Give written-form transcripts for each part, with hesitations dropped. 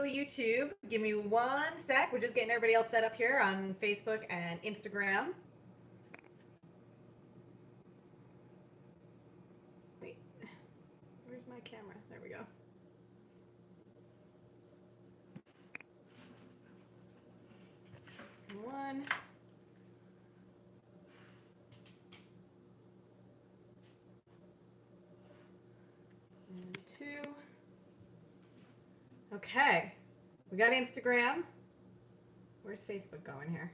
YouTube. Give me one sec. We're just getting everybody else set up here on Facebook and Instagram. Wait, where's my camera? There we go. One. And two. Okay. We got Instagram. Where's Facebook going here?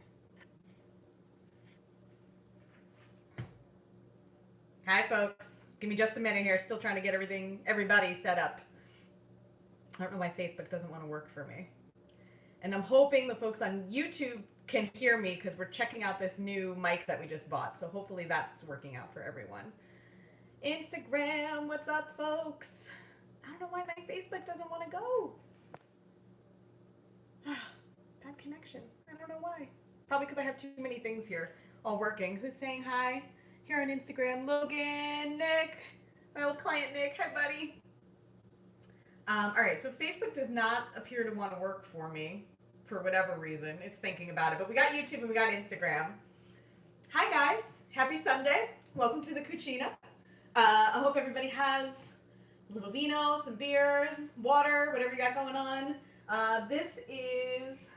Hi, folks. Give me just a minute here. Still trying to get everybody set up. I don't know why Facebook doesn't want to work for me. And I'm hoping the folks on YouTube can hear me because we're checking out this new mic that we just bought. So hopefully that's working out for everyone. Instagram, what's up, folks? I don't know why my Facebook doesn't want to go. Bad connection. I don't know why. Probably because I have too many things here all working. Who's saying hi? Here on Instagram, Logan, Nick, my old client Nick. Hi, buddy. All right, so Facebook does not appear to want to work for me for whatever reason. It's thinking about it, but we got YouTube and we got Instagram. Hi, guys. Happy Sunday. Welcome to the Cucina. I hope everybody has a little vino, some beer, water, whatever you got going on. This is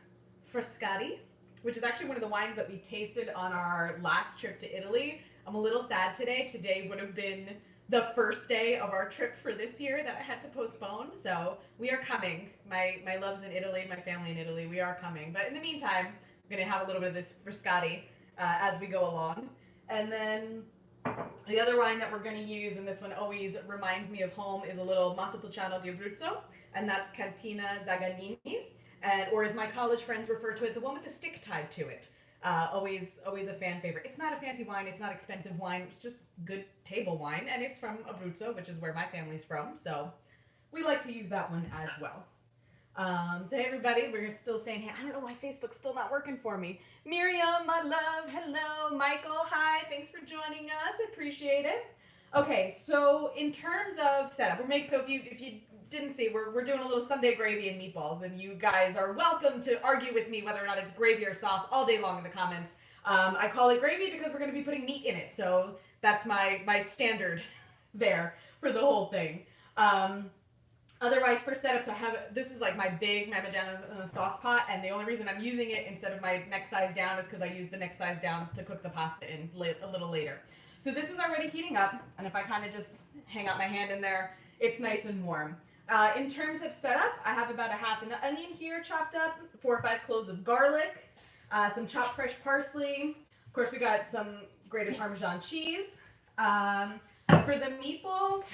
Frascati, which is actually one of the wines that we tasted on our last trip to Italy. I'm a little sad today. Today would have been the first day of our trip for this year that I had to postpone. So we are coming. My love's in Italy, my family in Italy. We are coming. But in the meantime, I'm going to have a little bit of this Frascati as we go along. And then the other wine that we're going to use, and this one always reminds me of home, is a little Montepulciano di Abruzzo, and that's Cantina Zaganini, or as my college friends refer to it, the one with the stick tied to it. Always a fan favorite. It's not a fancy wine, it's not expensive wine, it's just good table wine, and it's from Abruzzo, which is where my family's from, so we like to use that one as well. So hey everybody, we're still saying, hey, I don't know why Facebook's still not working for me. Miriam, my love, hello. Michael, hi, thanks for joining us, I appreciate it. Okay, so in terms of setup, so if you didn't see, we're doing a little Sunday gravy and meatballs, and you guys are welcome to argue with me whether or not it's gravy or sauce all day long in the comments. I call it gravy because we're going to be putting meat in it, so that's my standard there for the whole thing. Otherwise, for setups, this is like my big Parmigiano sauce pot, and the only reason I'm using it instead of my next size down is because I use the next size down to cook the pasta in a little later. So this is already heating up, and if I kind of just hang out my hand in there, it's nice and warm. In terms of setup, I have about a half an onion here chopped up, 4 or 5 cloves of garlic, some chopped fresh parsley. Of course, we got some grated Parmesan cheese. For the meatballs,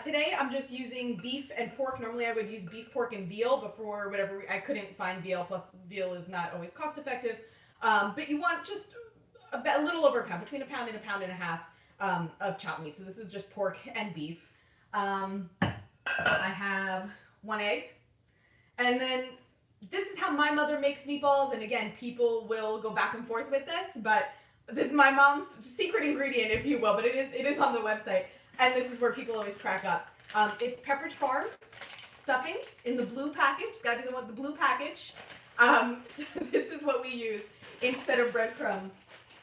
today I'm just using beef and pork. Normally I would use beef, pork, and veal, but for whatever I couldn't find veal. Plus veal is not always cost effective. But you want just a little over a pound, between a pound and a half of chopped meat. So this is just pork and beef. I have 1 egg, and then this is how my mother makes meatballs. And again, people will go back and forth with this, but this is my mom's secret ingredient, if you will. But it is on the website. And this is where people always crack up. It's Pepperidge Farm stuffing in the blue package. It's got to be the one with the blue package. So this is what we use instead of breadcrumbs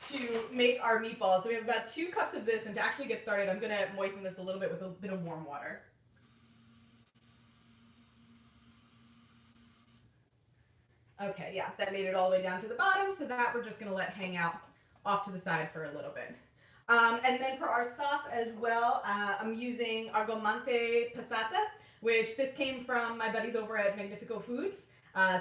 to make our meatballs. So we have about 2 cups of this, and to actually get started, I'm going to moisten this a little bit with a bit of warm water. Okay, yeah, that made it all the way down to the bottom, so that we're just going to let hang out off to the side for a little bit. And then for our sauce as well, I'm using Argomante Passata, which this came from my buddies over at Magnifico Foods.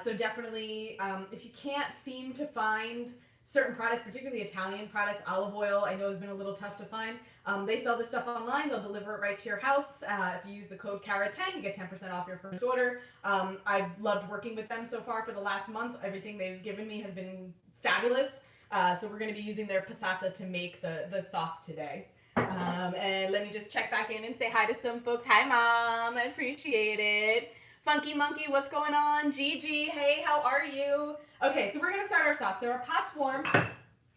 So definitely, if you can't seem to find certain products, particularly Italian products, olive oil I know has been a little tough to find. They sell this stuff online. They'll deliver it right to your house. If you use the code CARA10, you get 10% off your first order. I've loved working with them so far for the last month. Everything they've given me has been fabulous. So we're going to be using their passata to make the sauce today. And let me just check back in and say hi to some folks. Hi, Mom. I appreciate it. Funky Monkey, what's going on? Gigi, hey, how are you? Okay, so we're going to start our sauce. So our pot's warm.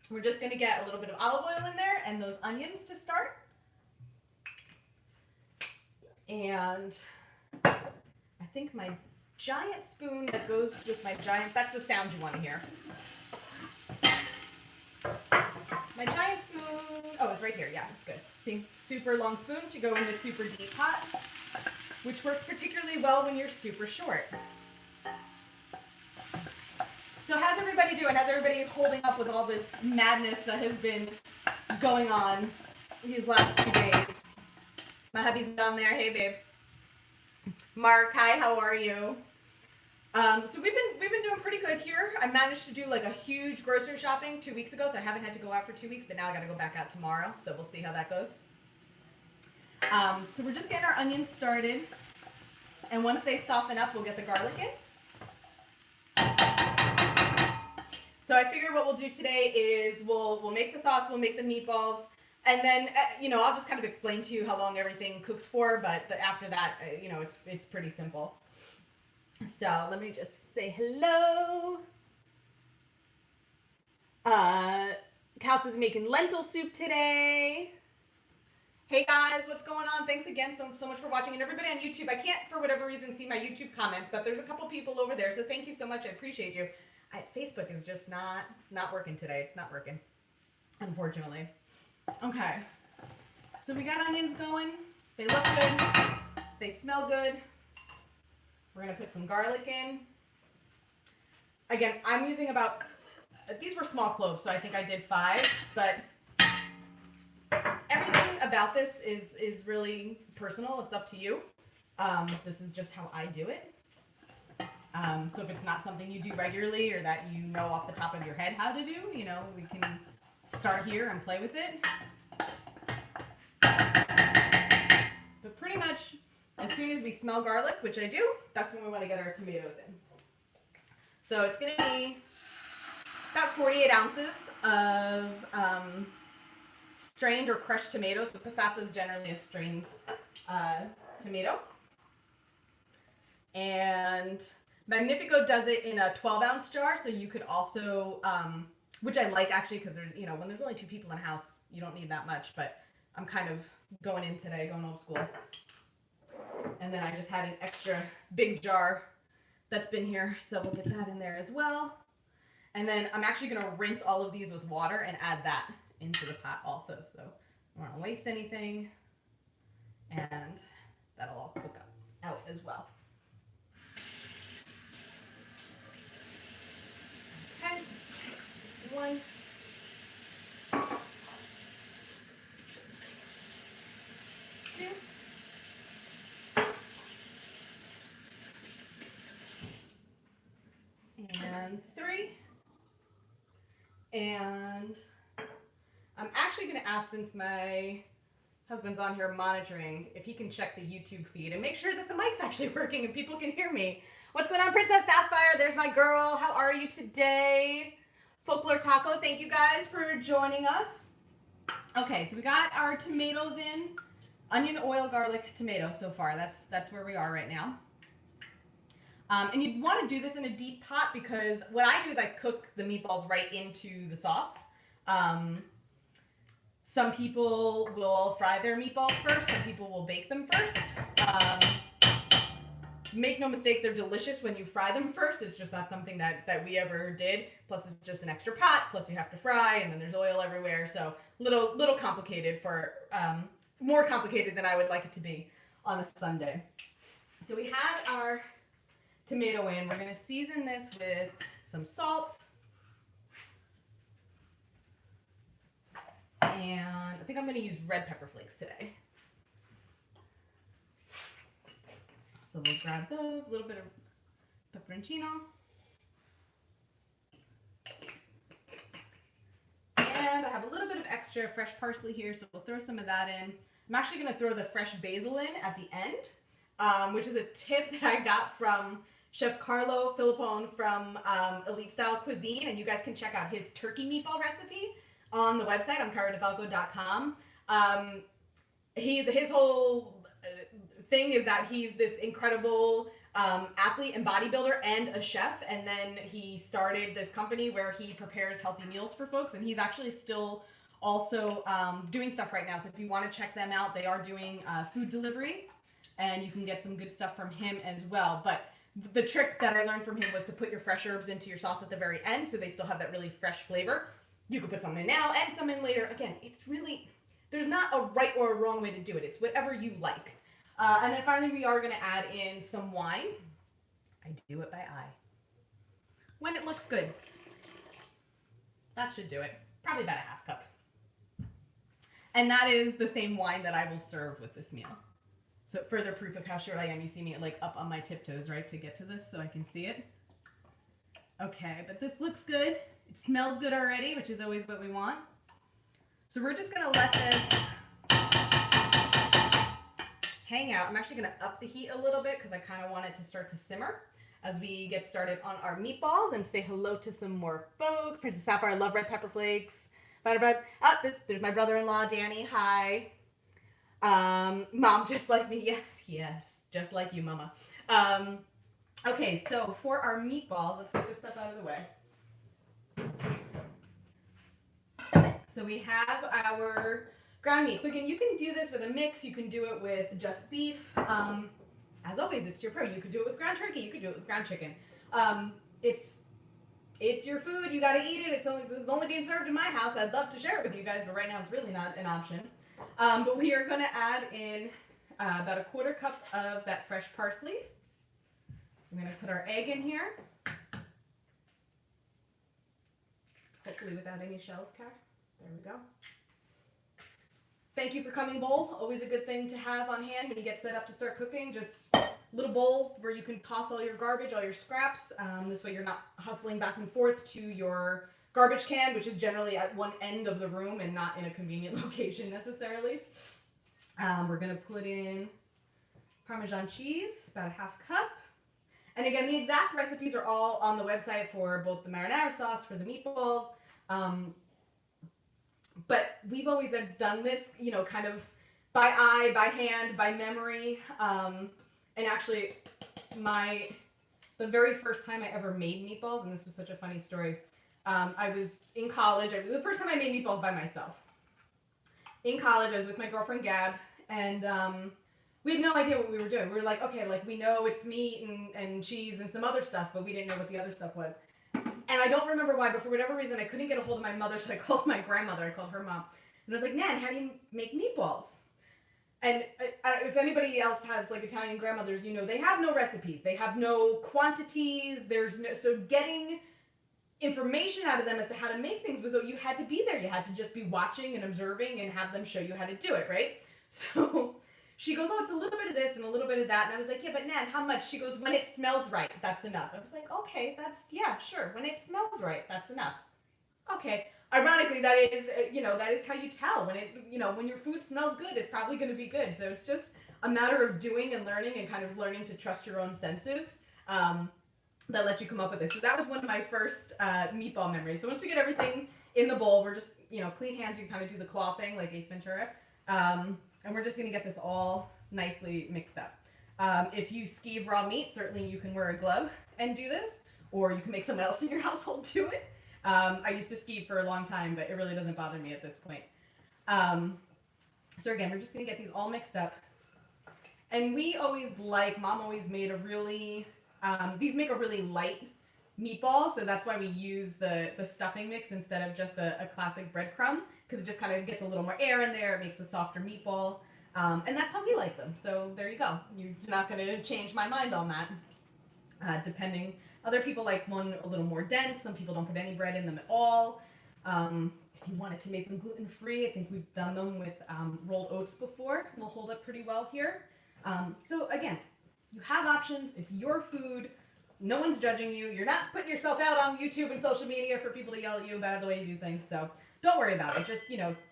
We're just going to get a little bit of olive oil in there and those onions to start. And I think my giant spoon that goes with my giant, that's the sound you want to hear. My giant spoon, oh, it's right here. Yeah, it's good. See, super long spoon to go in the super deep pot, which works particularly well when you're super short. So how's everybody doing? How's everybody holding up with all this madness that has been going on these last 2 days? My hubby's down there. Hey, babe. Mark, hi. How are you? So we've been doing pretty good here. I managed to do like a huge grocery shopping 2 weeks ago, so I haven't had to go out for 2 weeks. But now I got to go back out tomorrow. So we'll see how that goes. So we're just getting our onions started, and once they soften up, we'll get the garlic in. So I figure what we'll do today is we'll make the sauce, we'll make the meatballs, and then I'll just kind of explain to you how long everything cooks for. But after that, it's pretty simple. So let me just say hello. Cal says making lentil soup today. Hey guys, what's going on? Thanks again so much for watching, and everybody on YouTube. I can't for whatever reason see my YouTube comments, but there's a couple people over there, so thank you so much. I appreciate you. Facebook is just not working today. It's not working, unfortunately. Okay, so we got onions going. They look good. They smell good. We're gonna put some garlic in. Again, I'm using about, these were small cloves, so I think I did 5, but everything about this is really personal. It's up to you. This is just how I do it. So if it's not something you do regularly or that you know off the top of your head how to do, we can start here and play with it. But pretty much as soon as we smell garlic, which I do, that's when we want to get our tomatoes in. So it's going to be about 48 ounces of strained or crushed tomatoes. So passata is generally a strained tomato. And Magnifico does it in a 12-ounce jar, so you could also, which I like actually, because when there's only 2 people in a house, you don't need that much. But I'm kind of going in today, going old school. And then I just had an extra big jar that's been here, so we'll get that in there as well. And then I'm actually going to rinse all of these with water and add that into the pot also, so I don't want to waste anything. And that'll all cook out as well. Okay, 1, 2, and 3, and I'm actually going to ask, since my husband's on here monitoring, if he can check the YouTube feed and make sure that the mic's actually working and people can hear me. What's going on, Princess Sapphire? There's my girl. How are you today? Folklore Taco, thank you guys for joining us. Okay, so we got our tomatoes in. Onion, oil, garlic, tomato so far. That's where we are right now. And you'd want to do this in a deep pot, because what I do is I cook the meatballs right into the sauce. Some people will fry their meatballs first. Some people will bake them first. Make no mistake, they're delicious when you fry them first. It's just not something that we ever did. Plus, it's just an extra pot. Plus, you have to fry, and then there's oil everywhere. So, little complicated for more complicated than I would like it to be on a Sunday. So we have our tomato in. We're going to season this with some salt. And I think I'm going to use red pepper flakes today. So we'll grab those, a little bit of pepperoncino. And I have a little bit of extra fresh parsley here, so we'll throw some of that in. I'm actually going to throw the fresh basil in at the end, which is a tip that I got from Chef Carlo Filippone from Elite Style Cuisine, and you guys can check out his turkey meatball recipe on the website on caradifalco.com. His whole thing is that he's this incredible athlete and bodybuilder and a chef, and then he started this company where he prepares healthy meals for folks, and he's actually still also doing stuff right now. So if you want to check them out, they are doing food delivery, and you can get some good stuff from him as well. But The trick that I learned from him was to put your fresh herbs into your sauce at the very end so they still have that really fresh flavor. You could put some in now and some in later. Again, it's really, there's not a right or a wrong way to do it. It's whatever you like. And then finally, we are going to add in some wine. I do it by eye. When it looks good. That should do it. Probably about a half cup. And that is the same wine that I will serve with this meal. So further proof of how short I am, you see me like up on my tiptoes, right, to get to this so I can see it. Okay, but this looks good. It smells good already, which is always what we want. So we're just gonna let this hang out. I'm actually gonna up the heat a little bit because I kind of want it to start to simmer as we get started on our meatballs and say hello to some more folks. Princess Sapphire, I love red pepper flakes. Bread. Oh, there's my brother-in-law, Danny. Hi. Mom, just like me. Yes, just like you, Mama. Okay, so for our meatballs, let's get this stuff out of the way. So we have our ground meat. So again, you can do this with a mix. You can do it with just beef. As always, it's your pro. You could do it with ground turkey. You could do it with ground chicken. It's your food. You got to eat it. It's only being served in my house. I'd love to share it with you guys, but right now it's really not an option. But we are going to add in about a 1/4 cup of that fresh parsley. I'm going to put our egg in here. Hopefully without any shells, Cara. There we go. Thank you for coming bowl. Always a good thing to have on hand when you get set up to start cooking. Just a little bowl where you can toss all your garbage, all your scraps. This way you're not hustling back and forth to your garbage can, which is generally at one end of the room and not in a convenient location necessarily. We're going to put in Parmesan cheese, about a 1/2 cup. And again, the exact recipes are all on the website for both the marinara sauce, for the meatballs. But we've always done this, you know, kind of by eye, by hand, by memory. And actually, the very first time I ever made meatballs, and this was such a funny story, I was in college. The first time I made meatballs by myself. In college, I was with my girlfriend Gab, and we had no idea what we were doing. We were like, okay, like we know it's meat and cheese and some other stuff, but we didn't know what the other stuff was. And I don't remember why, but for whatever reason, I couldn't get a hold of my mother, so I called my grandmother. I called her mom. And I was like, Nan, how do you make meatballs? And if anybody else has like Italian grandmothers, you know, they have no recipes. They have no quantities. So getting information out of them as to how to make things was, so you had to be there. You had to just be watching and observing and have them show you how to do it, right? So she goes, oh, it's a little bit of this and a little bit of that. And I was like, yeah, but Nan, how much? She goes, when it smells right, that's enough. I was like, okay, yeah, sure. When it smells right, that's enough. Okay. Ironically, that is how you tell. When your food smells good, it's probably going to be good. So it's just a matter of doing and learning and kind of learning to trust your own senses that let you come up with this. So that was one of my first meatball memories. So once we get everything in the bowl, we're just, clean hands. You can kind of do the claw thing like Ace Ventura. And we're just going to get this all nicely mixed up. If you skeeve raw meat, certainly you can wear a glove and do this, or you can make someone else in your household do it. I used to skeeve for a long time, but it really doesn't bother me at this point. So again, we're just going to get these all mixed up. And Mom always made these make a really light meatball, so that's why we use the stuffing mix instead of just a classic breadcrumb, because it just kind of gets a little more air in there. It makes a softer meatball, and that's how we like them. So there you go. You're not going to change my mind on that. Depending, other people like one a little more dense. Some people don't put any bread in them at all. If you wanted to make them gluten-free, I think we've done them with rolled oats before. Will hold up pretty well here. So again, you have options. It's your food. No one's judging you. You're not putting yourself out on YouTube and social media for people to yell at you about the way you do things. So don't worry about it. Just,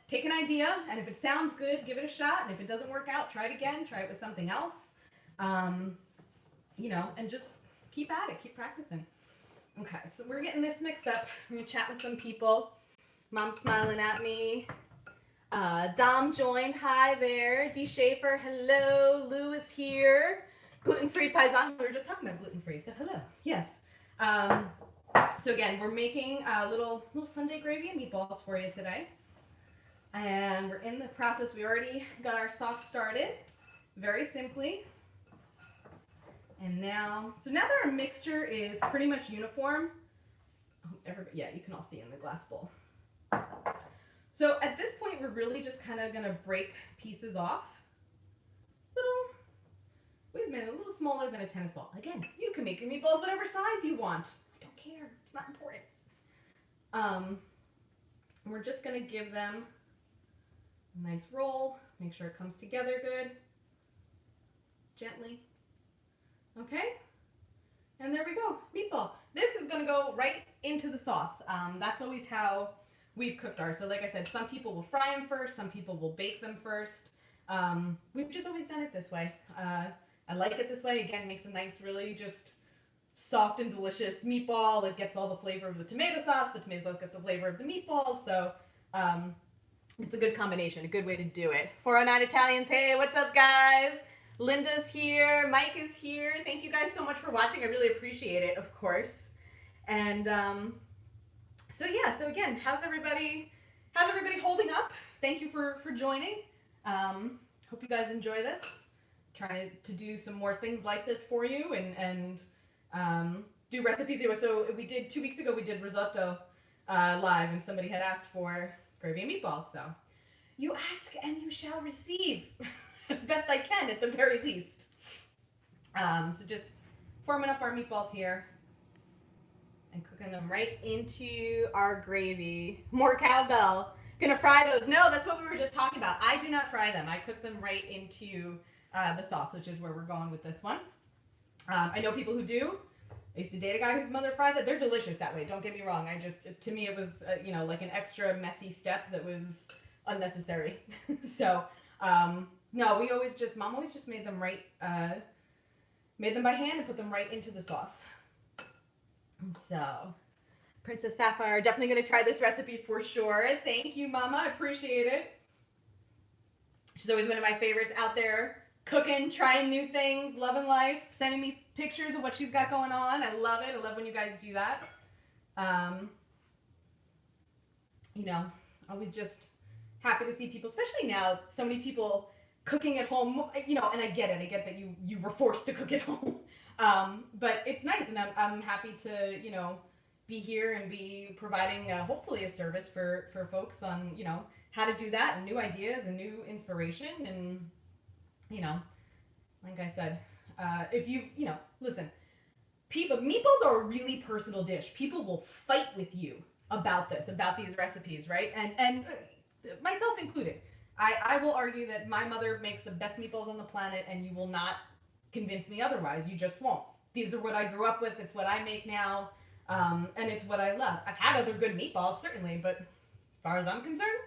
take an idea, and if it sounds good, give it a shot. And if it doesn't work out, try it again. Try it with something else. And just keep at it. Keep practicing. Okay, so we're getting this mixed up. I'm going to chat with some people. Mom's smiling at me. Dom joined. Hi there. Dee Schaefer. Hello. Lou is here. Gluten-free paisan. We were just talking about gluten-free, so hello. Yes. So again, we're making a little Sunday gravy and meatballs for you today. And we're in the process. We already got our sauce started. Very simply. And now, so now that our mixture is pretty much uniform, yeah, you can all see in the glass bowl. So at this point, we're really just kind of gonna break pieces off. Wait a minute, a little smaller than a tennis ball. Again, you can make your meatballs whatever size you want. I don't care, it's not important. We're just gonna give them a nice roll. Make sure it comes together good. Gently. Okay, and there we go, meatball. This is gonna go right into the sauce. That's always how we've cooked ours. So like I said, some people will fry them first, some people will bake them first. We've just always done it this way. I like it this way. Again, makes a nice, really just soft and delicious meatball. It gets all the flavor of the tomato sauce gets the flavor of the meatballs. So it's a good combination, a good way to do it. 409 Italians, hey, what's up, guys? Linda's here, Mike is here. Thank you guys so much for watching. I really appreciate it, of course. And so yeah, so again, how's everybody holding up? Thank you for joining. Hope you guys enjoy this. Trying to do some more things like this for you and do recipes. So we did 2 weeks ago, we did risotto live, and somebody had asked for gravy and meatballs. So you ask and you shall receive. As best I can, at the very least. So just forming up our meatballs here and cooking them right into our gravy. More cowbell. Gonna fry those. No, that's what we were just talking about. I do not fry them. I cook them right into the sauce, which is where we're going with this one. I know people who do. I used to date a guy whose mother fried that. They're delicious that way. Don't get me wrong. To me, it was like an extra messy step that was unnecessary. So. No, Mom always just made them made them by hand and put them right into the sauce. And so, Princess Sapphire, definitely going to try this recipe for sure. Thank you, Mama. I appreciate it. She's always one of my favorites out there, cooking, trying new things, loving life, sending me pictures of what she's got going on. I love it. I love when you guys do that. Always just happy to see people, especially now, so many people cooking at home, and I get it. I get that you were forced to cook at home. But it's nice, and I'm happy to, be here and be providing hopefully a service for folks on, how to do that and new ideas and new inspiration. And, like I said, if listen, meatballs are a really personal dish. People will fight with you about these recipes, right? And myself included. I will argue that my mother makes the best meatballs on the planet, and you will not convince me otherwise. You just won't. These are what I grew up with. It's what I make now, and it's what I love. I've had other good meatballs, certainly, but as far as I'm concerned,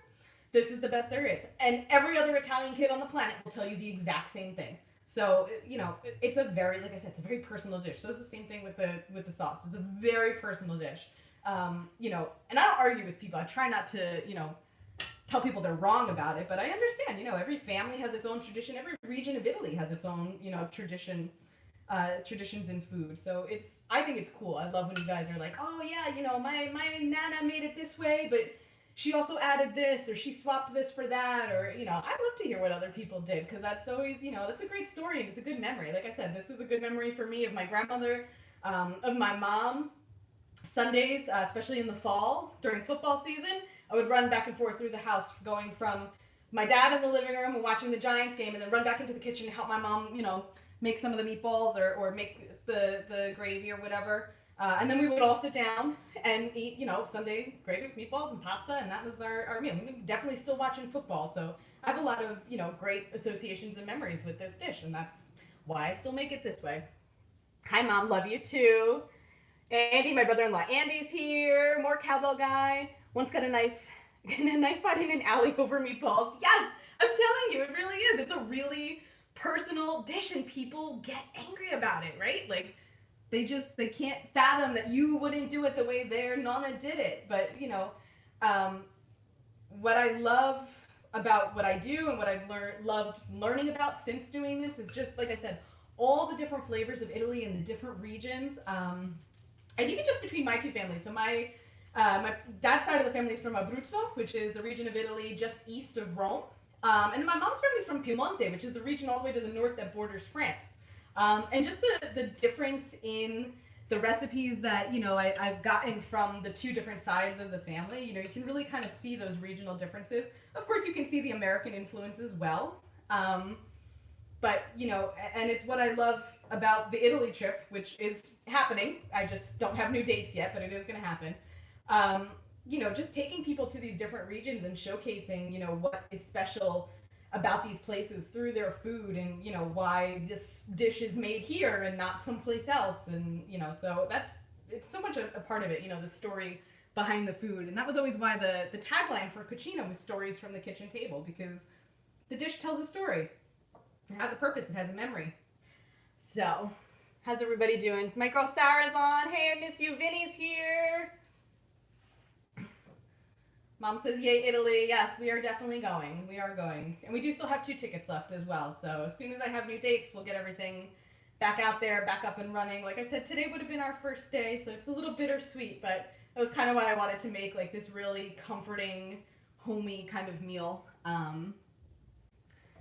this is the best there is. And every other Italian kid on the planet will tell you the exact same thing. So, it's a very, like I said, it's a very personal dish. So it's the same thing with the sauce. It's a very personal dish. And I don't argue with people. I try not to, tell people they're wrong about it, but I understand, every family has its own tradition. Every region of Italy has its own, traditions in food. So I think it's cool. I love when you guys are like, oh yeah, my nana made it this way, but she also added this, or she swapped this for that, or, I love to hear what other people did, because that's always, that's a great story, and it's a good memory. Like I said, this is a good memory for me of my grandmother, of my mom. Sundays, especially in the fall, during football season, I would run back and forth through the house, going from my dad in the living room and watching the Giants game, and then run back into the kitchen to help my mom, make some of the meatballs or make the gravy or whatever. And then we would all sit down and eat, Sunday gravy, meatballs, and pasta, and that was our meal. I'm definitely still watching football, so I have a lot of, great associations and memories with this dish, and that's why I still make it this way. Hi, Mom. Love you, too. Andy, my brother-in-law Andy's here. More cowbell guy. Once got a knife fight in an alley over meatballs. Yes, I'm telling you, it really is. It's a really personal dish, and people get angry about it, right? Like, they can't fathom that you wouldn't do it the way their nonna did it. But, what I love about what I do and what I've loved learning about since doing this is just, like I said, all the different flavors of Italy and the different regions. And even just between my two families. So my dad's side of the family is from Abruzzo, which is the region of Italy just east of Rome. And then my mom's family is from Piemonte, which is the region all the way to the north that borders France. And just the difference in the recipes that, you know, I've gotten from the two different sides of the family. You know, you can really kind of see those regional differences. Of course, you can see the American influence as well. But, you know, and it's what I love about the Italy trip, which is happening. I just don't have new dates yet, but it is going to happen. You know, just taking people to these different regions and showcasing, you know, what is special about these places through their food, and, you know, why this dish is made here and not someplace else. And, you know, so it's so much a part of it, you know, the story behind the food. And that was always why the tagline for Cucina was stories from the kitchen table, because the dish tells a story. It has a purpose, it has a memory. So, how's everybody doing? My girl Sarah's on. Hey, I miss you. Vinny's here. Mom says, yay, Italy. Yes, we are definitely going. We are going. And we do still have 2 tickets left as well. So as soon as I have new dates, we'll get everything back out there, back up and running. Like I said, today would have been our first day, so it's a little bittersweet, but that was kind of why I wanted to make like this really comforting, homey kind of meal.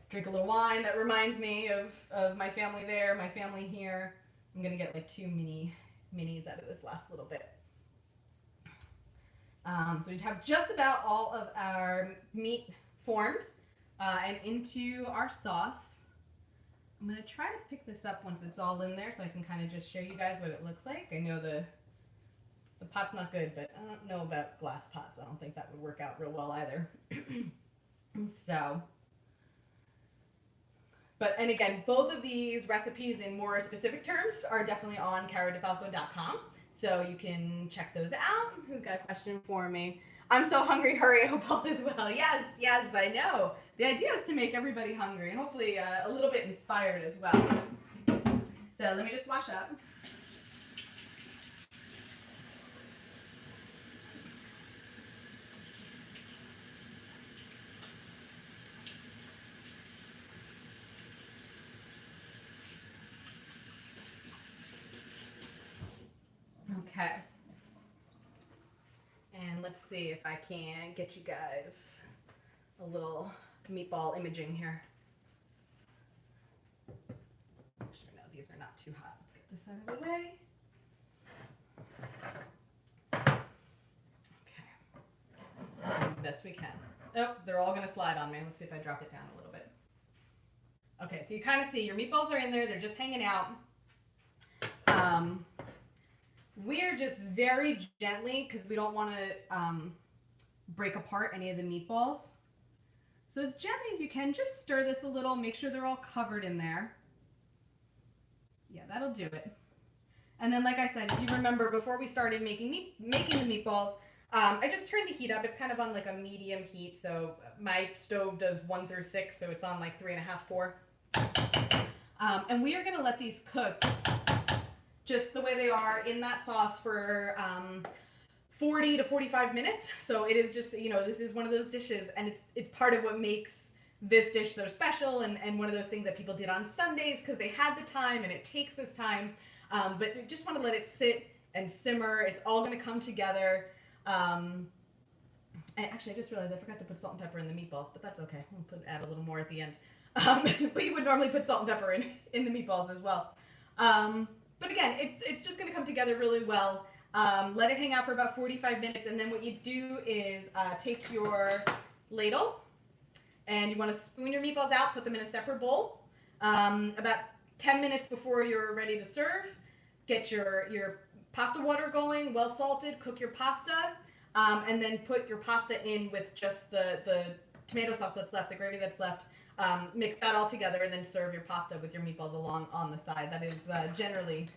Drink a little wine that reminds me of my family there, my family here. I'm going to get like 2 minis out of this last little bit. So we have just about all of our meat formed and into our sauce. I'm going to try to pick this up once it's all in there so I can kind of just show you guys what it looks like. I know the pot's not good, but I don't know about glass pots. I don't think that would work out real well either. So, and again, both of these recipes in more specific terms are definitely on caradifalco.com. So you can check those out. Who's got a question for me? I'm so hungry. Hurry, I hope all is well. Yes, I know. The idea is to make everybody hungry and hopefully a little bit inspired as well. So let me just wash up. Okay. And let's see if I can get you guys a little meatball imaging here. Actually, no, these are not too hot. Let's get this out of the way. Okay. Do the best we can. Oh, they're all going to slide on me. Let's see if I drop it down a little bit. Okay, so you kind of see your meatballs are in there. They're just hanging out. We're just very gently, because we don't want to break apart any of the meatballs. So as gently as you can, just stir this a little, make sure they're all covered in there. Yeah, that'll do it. And then, like I said, if you remember, before we started making the meatballs, I just turned the heat up. It's kind of on like a medium heat, so my stove does 1 through 6, so it's on like 3.5, 4. And we are going to let these cook just the way they are in that sauce for 40 to 45 minutes. So it is just, you know, this is one of those dishes, and it's part of what makes this dish so special, and one of those things that people did on Sundays because they had the time, and it takes this time. But you just want to let it sit and simmer. It's all going to come together. And actually, I just realized I forgot to put salt and pepper in the meatballs, but that's okay. I'll add a little more at the end. But you would normally put salt and pepper in the meatballs as well. But again, it's just going to come together really well. Let it hang out for about 45 minutes, and then what you do is take your ladle, and you want to spoon your meatballs out, put them in a separate bowl. About 10 minutes before you're ready to serve, get your pasta water going, well salted, cook your pasta, and then put your pasta in with just the tomato sauce that's left, the gravy that's left. Mix that all together, and then serve your pasta with your meatballs along on the side. That is generally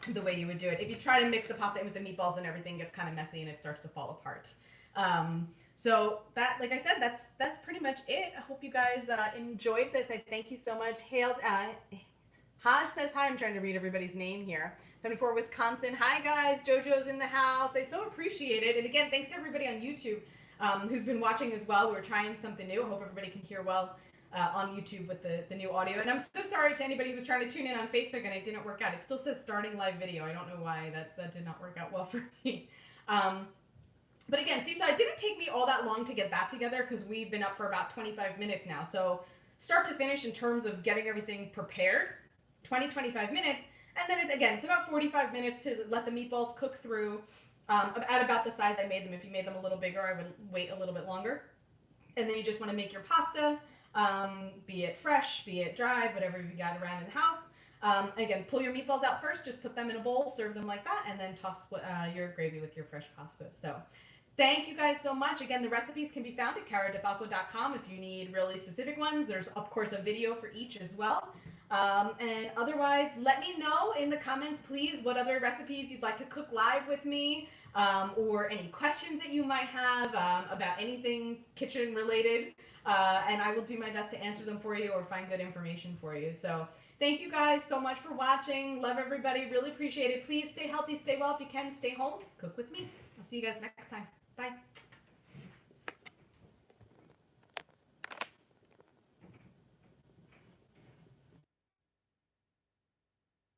the way you would do it. If you try to mix the pasta in with the meatballs, then everything gets kind of messy and it starts to fall apart. So that, like I said, that's pretty much it. I hope you guys enjoyed this. I thank you so much. Haj says hi. I'm trying to read everybody's name here. 74 Wisconsin. Hi guys. JoJo's in the house. I so appreciate it. And again, thanks to everybody on YouTube who's been watching as well. We're trying something new. I hope everybody can hear well on YouTube with the new audio. And I'm so sorry to anybody who was trying to tune in on Facebook and it didn't work out. It still says starting live video. I don't know why that did not work out well for me. But again, so it didn't take me all that long to get that together because we've been up for about 25 minutes now. So start to finish in terms of getting everything prepared, 20-25 minutes. And then it's about 45 minutes to let the meatballs cook through at about the size I made them. If you made them a little bigger, I would wait a little bit longer. And then you just want to make your pasta, be it fresh, be it dried, whatever you got around in the house. Again, pull your meatballs out first, just put them in a bowl, serve them like that, and then toss your gravy with your fresh pasta. So thank you guys so much. Again, the recipes can be found at caradifalco.com if you need really specific ones. There's, of course, a video for each as well. And otherwise, let me know in the comments, please, what other recipes you'd like to cook live with me, or any questions that you might have about anything kitchen related. And I will do my best to answer them for you or find good information for you. So thank you guys so much for watching. Love everybody. Really appreciate it. Please stay healthy, stay well. If you can, stay home. Cook with me. I'll see you guys next time. Bye.